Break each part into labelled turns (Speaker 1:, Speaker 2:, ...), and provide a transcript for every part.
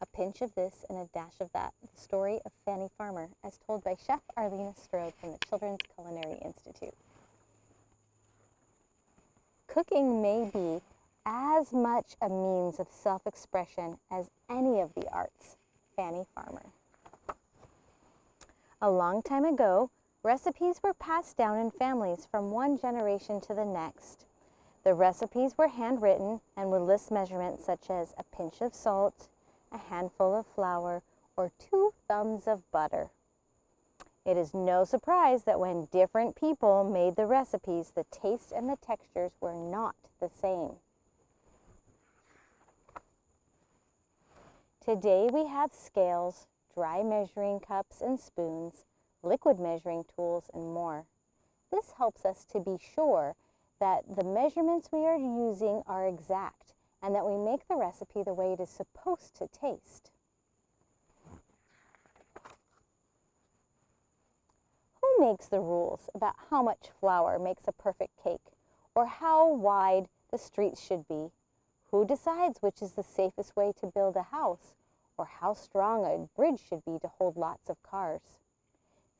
Speaker 1: A pinch of this and a dash of that. The story of Fanny Farmer, as told by Chef Arlena Strode from the Children's Culinary Institute. Cooking may be as much a means of self-expression as any of the arts. Fanny Farmer. A long time ago, recipes were passed down in families from one generation to the next. The recipes were handwritten and would list measurements such as a pinch of salt, a handful of flour, or 2 thumbs of butter. It is no surprise that when different people made the recipes, the taste and the textures were not the same. Today we have scales, dry measuring cups and spoons, liquid measuring tools, and more. This helps us to be sure that the measurements we are using are exact and that we make the recipe the way it is supposed to taste. Who makes the rules about how much flour makes a perfect cake or how wide the streets should be? Who decides which is the safest way to build a house or how strong a bridge should be to hold lots of cars?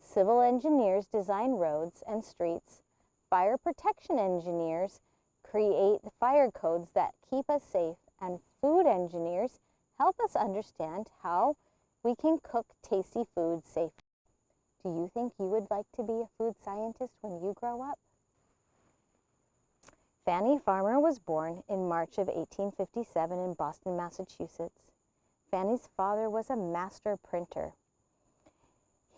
Speaker 1: Civil engineers design roads and streets. Fire protection engineers create the fire codes that keep us safe, and food engineers help us understand how we can cook tasty food safely. Do you think you would like to be a food scientist when you grow up? Fanny Farmer was born in March of 1857 in Boston, Massachusetts. Fanny's father was a master printer.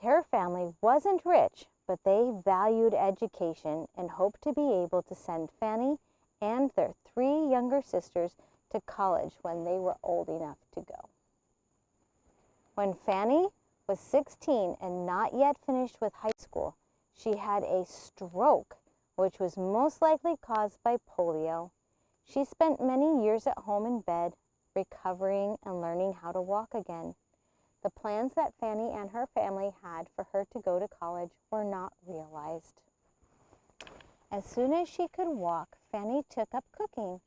Speaker 1: Her family wasn't rich, but they valued education and hoped to be able to send Fanny and their 3 younger sisters to college when they were old enough to go. When Fanny was 16 and not yet finished with high school, she had a stroke, which was most likely caused by polio. She spent many years at home in bed, recovering and learning how to walk again. The plans that Fanny and her family had for her to go to college were not realized. As soon as she could walk, Fanny took up cooking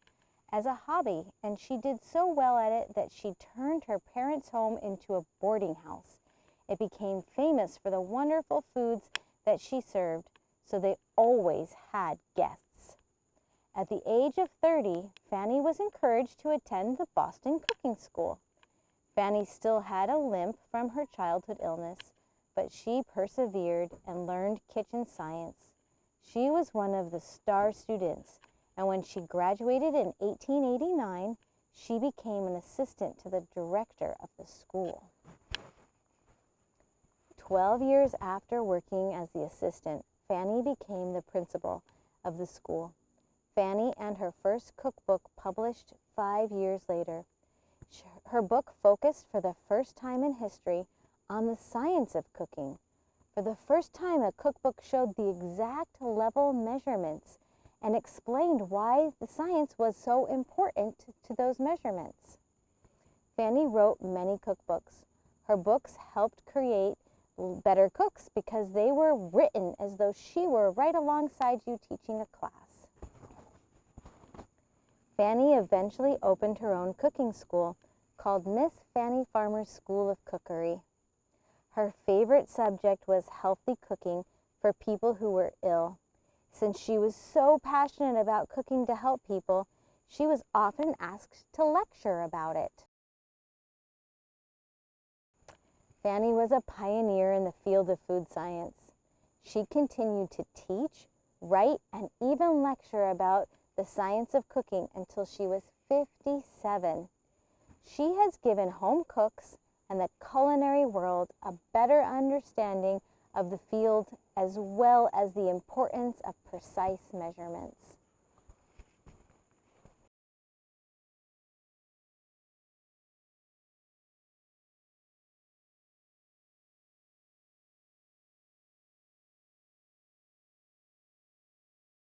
Speaker 1: as a hobby, and she did so well at it that she turned her parents' home into a boarding house. It became famous for the wonderful foods that she served, so they always had guests. At the age of 30, Fanny was encouraged to attend the Boston Cooking School. Fanny still had a limp from her childhood illness, but she persevered and learned kitchen science. She was one of the star students, and when she graduated in 1889, she became an assistant to the director of the school. 12 years after working as the assistant, Fanny became the principal of the school. Fanny and her first cookbook published 5 years later. Her book focused for the first time in history on the science of cooking. For the first time, a cookbook showed the exact level measurements and explained why the science was so important to those measurements. Fanny wrote many cookbooks. Her books helped create better cooks because they were written as though she were right alongside you teaching a class. Fanny eventually opened her own cooking school called Miss Fanny Farmer's School of Cookery. Her favorite subject was healthy cooking for people who were ill. Since she was so passionate about cooking to help people, she was often asked to lecture about it. Fanny was a pioneer in the field of food science. She continued to teach, write, and even lecture about the science of cooking until she was 57. She has given home cooks and the culinary world a better understanding of the field as well as the importance of precise measurements.